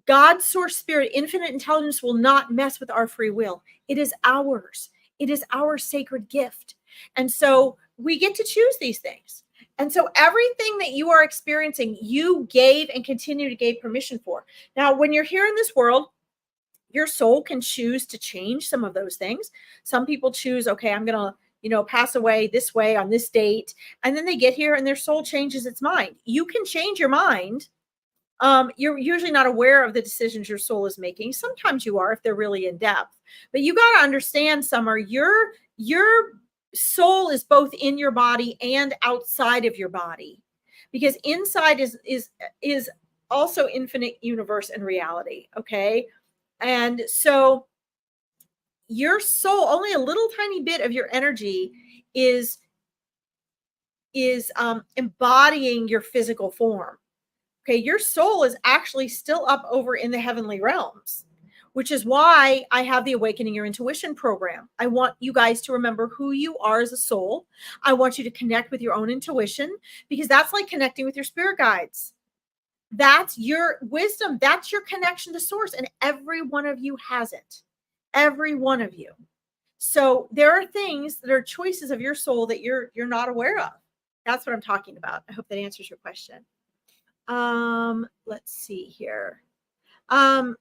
God, Source, Spirit, infinite intelligence will not mess with our free will. It is ours. It is our sacred gift. And so we get to choose these things. And so everything that you are experiencing, you gave and continue to give permission for. Now, when you're here in this world, your soul can choose to change some of those things. Some people choose, okay, I'm going to, pass away this way on this date. And then they get here and their soul changes its mind. You can change your mind. You're usually not aware of the decisions your soul is making. Sometimes you are if they're really in depth. But you got to understand, Summer, your soul is both in your body and outside of your body, because inside is also infinite universe and reality. Okay. And so your soul, only a little tiny bit of your energy is embodying your physical form. Okay, your soul is actually still up over in the heavenly realms, which is why I have the Awakening Your Intuition program. I want you guys to remember who you are as a soul. I want you to connect with your own intuition, because that's like connecting with your spirit guides. That's your wisdom. That's your connection to source. And every one of you has it. Every one of you. So there are things that are choices of your soul that you're not aware of. That's what I'm talking about. I hope that answers your question. Let's see here. Guys,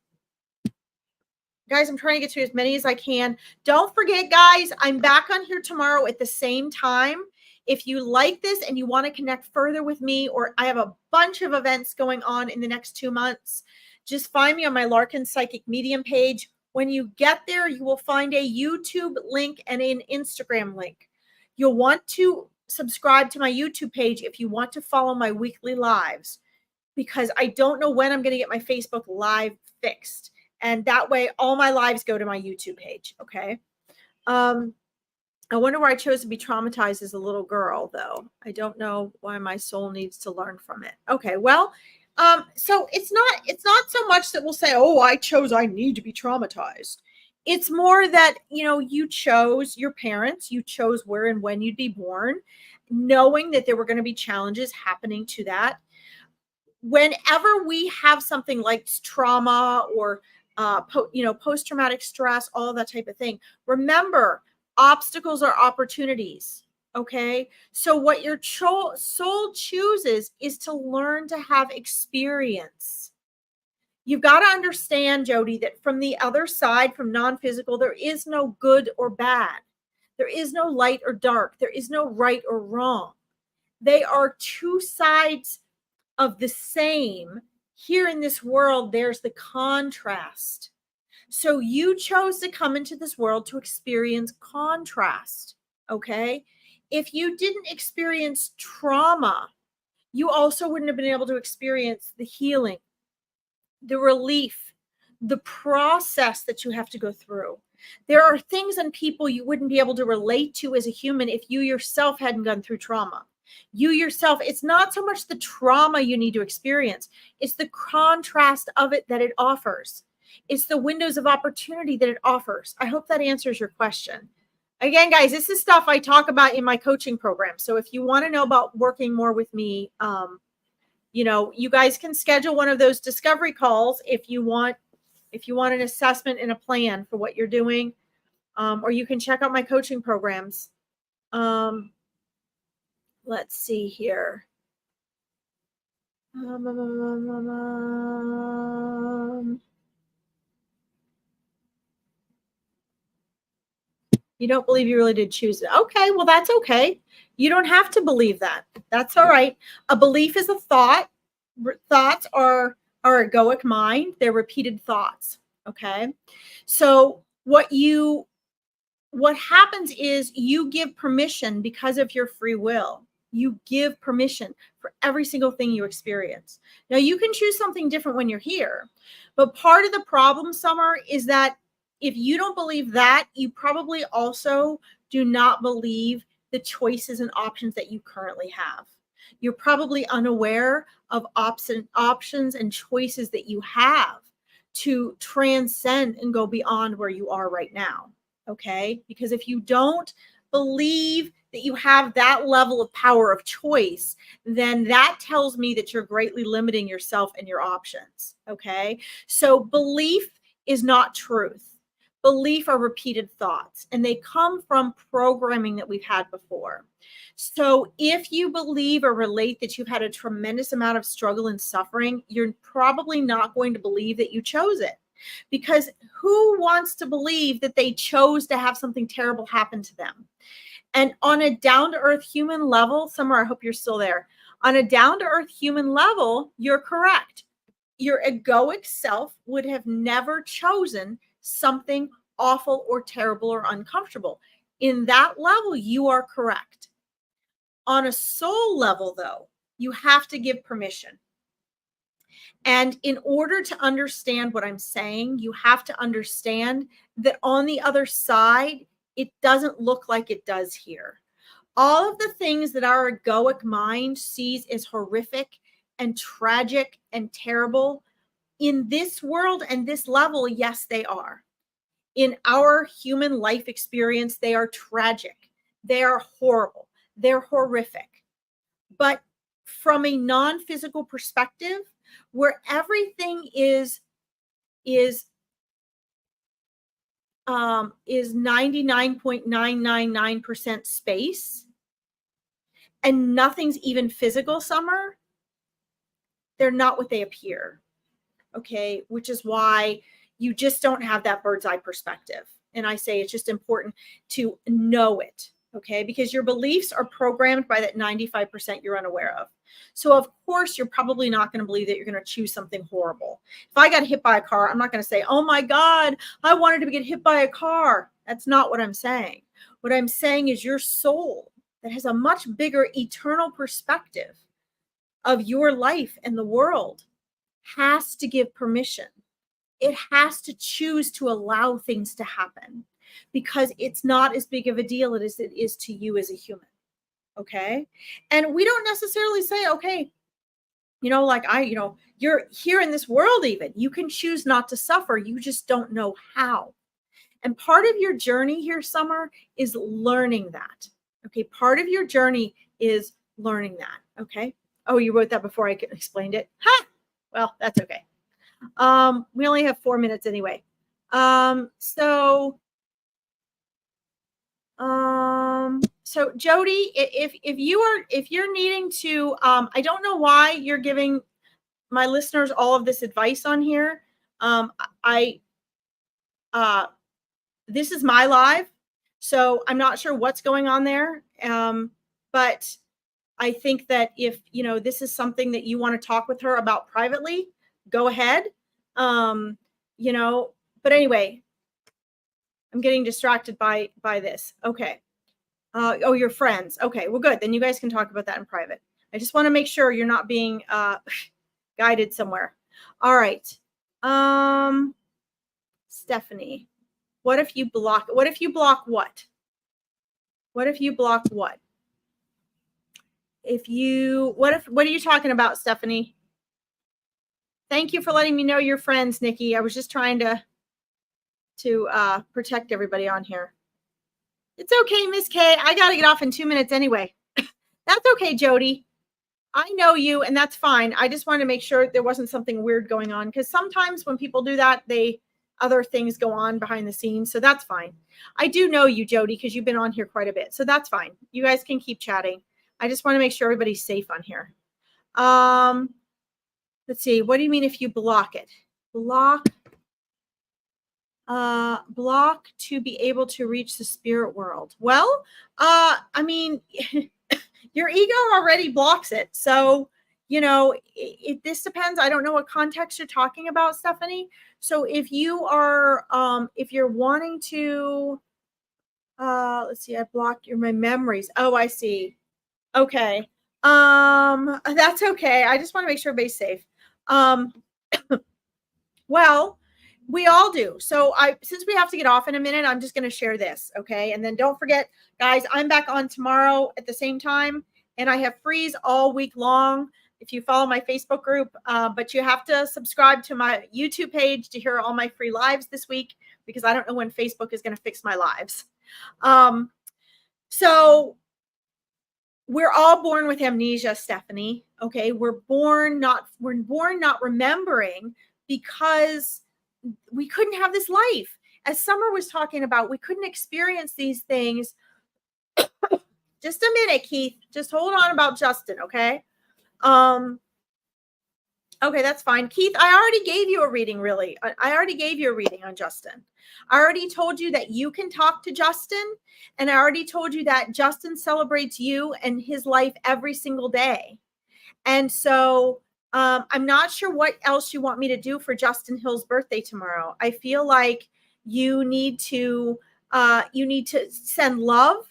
I'm trying to get to as many as I can. Don't forget, guys, I'm back on here tomorrow at the same time. If you like this and you want to connect further with me, or I have a bunch of events going on in the next 2 months, just find me on my Larkin Psychic Medium page. When you get there, you will find a YouTube link and an Instagram link. You'll want to subscribe to my YouTube page if you want to follow my weekly lives, because I don't know when I'm going to get my Facebook Live fixed. And that way, all my lives go to my YouTube page. Okay. I wonder why I chose to be traumatized as a little girl, though. I don't know why my soul needs to learn from it. Okay. Well, so it's not so much that we'll say, oh, I need to be traumatized. It's more that, you chose your parents, you chose where and when you'd be born, knowing that there were going to be challenges happening to that. Whenever we have something like trauma or, post-traumatic stress, all that type of thing, remember, obstacles are opportunities. Okay. So what your soul chooses is to learn to have experience. You've got to understand, Jody, that from the other side, from non-physical, there is no good or bad. There is no light or dark. There is no right or wrong. They are two sides of the same. Here in this world, there's the contrast. So you chose to come into this world to experience contrast. Okay. If you didn't experience trauma, you also wouldn't have been able to experience the healing, the relief, the process that you have to go through. There are things and people you wouldn't be able to relate to as a human if you yourself hadn't gone through trauma. You yourself, it's not so much the trauma you need to experience, it's the contrast of it that it offers. It's the windows of opportunity that it offers. I hope that answers your question. Again, guys, this is stuff I talk about in my coaching program. So if you want to know about working more with me, you guys can schedule one of those discovery calls if you want an assessment and a plan for what you're doing, or you can check out my coaching programs. Let's see here. You don't believe you really did choose it. Okay, well, that's okay. You don't have to believe that. That's all right. A belief is a thought. Thoughts are egoic mind. They're repeated thoughts. Okay. So what happens is you give permission because of your free will. You give permission for every single thing you experience. Now, you can choose something different when you're here. But part of the problem, Summer, is that if you don't believe that, you probably also do not believe the choices and options that you currently have. You're probably unaware of options and choices that you have to transcend and go beyond where you are right now. Okay? Because if you don't believe that you have that level of power of choice, then that tells me that you're greatly limiting yourself and your options. Okay? So belief is not truth. Belief are repeated thoughts, and they come from programming that we've had before. So if you believe or relate that you've had a tremendous amount of struggle and suffering, you're probably not going to believe that you chose it. Because who wants to believe that they chose to have something terrible happen to them? And on a down-to-earth human level, Summer, I hope you're still there. On a down-to-earth human level, you're correct. Your egoic self would have never chosen something awful or terrible or uncomfortable. In that level, you are correct. On a soul level, though, you have to give permission. And in order to understand what I'm saying, you have to understand that on the other side, it doesn't look like it does here. All of the things that our egoic mind sees as horrific and tragic and terrible, in this world and this level, yes, they are. In our human life experience, they are tragic. They are horrible. They're horrific. But from a non-physical perspective, where everything is 99.999% space and nothing's even physical, Summer, they're not what they appear. Okay, which is why you just don't have that bird's eye perspective. And I say it's just important to know it, okay? Because your beliefs are programmed by that 95% you're unaware of. So of course, you're probably not going to believe that you're going to choose something horrible. If I got hit by a car, I'm not going to say, oh my God, I wanted to get hit by a car. That's not what I'm saying. What I'm saying is your soul that has a much bigger eternal perspective of your life and the world has to give permission. It has to choose to allow things to happen because it's not as big of a deal as it is to you as a human. Okay. And we don't necessarily say, okay, like you're here in this world, even you can choose not to suffer. You just don't know how. And part of your journey here, Summer, is learning that. Okay. Part of your journey is learning that. Okay. Oh, you wrote that before I explained it. Ha! Well, that's okay. We only have 4 minutes anyway. So Jody, if you're needing to, I don't know why you're giving my listeners all of this advice on here. This is my live, so I'm not sure what's going on there. But I think that if, this is something that you want to talk with her about privately, go ahead. But anyway, I'm getting distracted by this. Okay. Oh, your friends. Okay, well, good. Then you guys can talk about that in private. I just want to make sure you're not being guided somewhere. All right. Stephanie, what if you block what? What if you block what? What are you talking about, Stephanie? Thank you for letting me know your friends, Nikki. I was just trying to protect everybody on here. It's okay, Miss K. I got to get off in 2 minutes anyway. That's okay, Jody. I know you, and that's fine. I just wanted to make sure there wasn't something weird going on, because sometimes when people do that, other things go on behind the scenes. So that's fine. I do know you, Jody, because you've been on here quite a bit. So that's fine. You guys can keep chatting. I just want to make sure everybody's safe on here. Let's see. What do you mean if you block it? Block to be able to reach the spirit world. Well, I mean, your ego already blocks it. So, this depends. I don't know what context you're talking about, Stephanie. So if you are, if you're wanting to, let's see, I blocked my memories. Oh, I see. Okay. That's okay. I just want to make sure everybody's safe. Well, we all do. So since we have to get off in a minute, I'm just going to share this. Okay. And then don't forget, guys, I'm back on tomorrow at the same time, and I have freeze all week long if you follow my Facebook group, but you have to subscribe to my YouTube page to hear all my free lives this week, because I don't know when Facebook is going to fix my lives. So we're all born with amnesia, Stephanie. Okay. We're born not remembering because we couldn't have this life. as Summer was talking about, we couldn't experience these things. Just a minute, Keith. Just hold on about Justin, okay? Okay, that's fine. Keith, I already gave you a reading, really. I already gave you a reading on Justin. I already told you that you can talk to Justin, and I already told you that Justin celebrates you and his life every single day. And so I'm not sure what else you want me to do for Justin Hill's birthday tomorrow. I feel like you need to send love.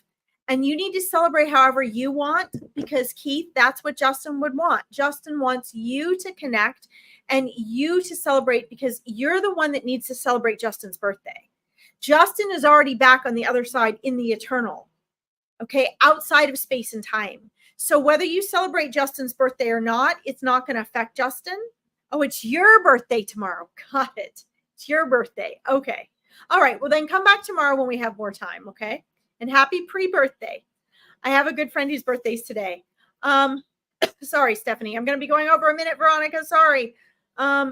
And you need to celebrate however you want, because Keith, that's what Justin would want. Justin wants you to connect and you to celebrate, because you're the one that needs to celebrate Justin's birthday. Justin is already back on the other side in the eternal, okay, outside of space and time. So whether you celebrate Justin's birthday or not, it's not going to affect Justin. Oh, it's your birthday tomorrow. Got it. It's your birthday. Okay. All right. Well, then come back tomorrow when we have more time, okay? And happy pre-birthday. I have a good friend whose birthday's today. Sorry, Stephanie. I'm going to be going over a minute, Veronica. Sorry. I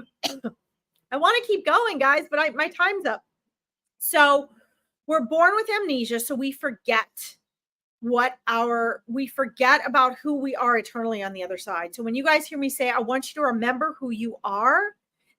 want to keep going, guys, but my time's up. So we're born with amnesia, so we forget about who we are eternally on the other side. So when you guys hear me say, I want you to remember who you are,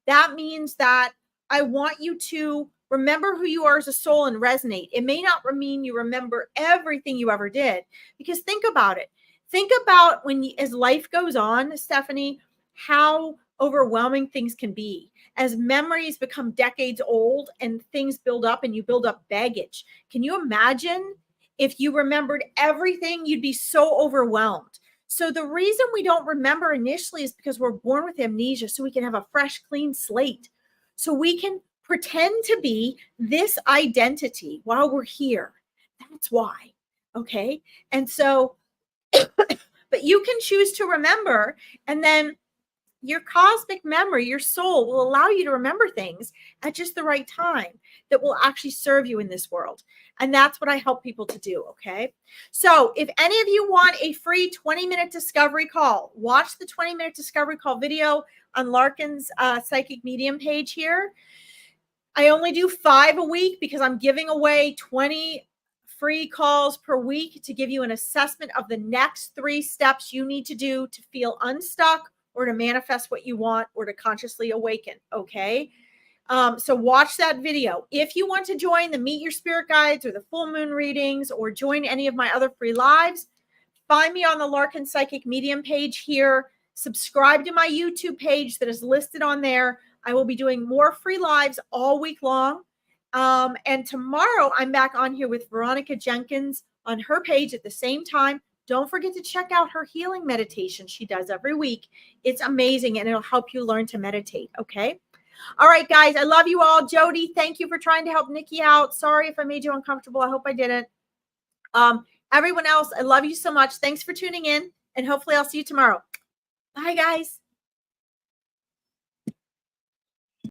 that means that I want you to remember who you are as a soul and resonate. It may not mean you remember everything you ever did, because think about it. Think about as life goes on, Stephanie, how overwhelming things can be. As memories become decades old and things build up and you build up baggage. Can you imagine if you remembered everything? You'd be so overwhelmed. So the reason we don't remember initially is because we're born with amnesia, so we can have a fresh, clean slate. So we can pretend to be this identity while we're here. That's why. Okay. And so, but you can choose to remember, and then your cosmic memory, your soul, will allow you to remember things at just the right time that will actually serve you in this world. And that's what I help people to do. Okay. So if any of you want a free 20-minute discovery call, watch the 20-minute discovery call video on Larkin's Psychic Medium page here. I only do 5 a week because I'm giving away 20 free calls per week to give you an assessment of the next 3 steps you need to do to feel unstuck, or to manifest what you want, or to consciously awaken. Okay. So watch that video. If you want to join the Meet Your Spirit Guides or the full moon readings, or join any of my other free lives, find me on the Larkin Psychic Medium page here. Subscribe to my YouTube page that is listed on there. I will be doing more free lives all week long. And tomorrow I'm back on here with Veronica Jenkins on her page at the same time. Don't forget to check out her healing meditation she does every week. It's amazing, and it'll help you learn to meditate. Okay. All right, guys. I love you all. Jody, thank you for trying to help Nikki out. Sorry if I made you uncomfortable. I hope I didn't. Everyone else, I love you so much. Thanks for tuning in, and hopefully I'll see you tomorrow. Bye, guys.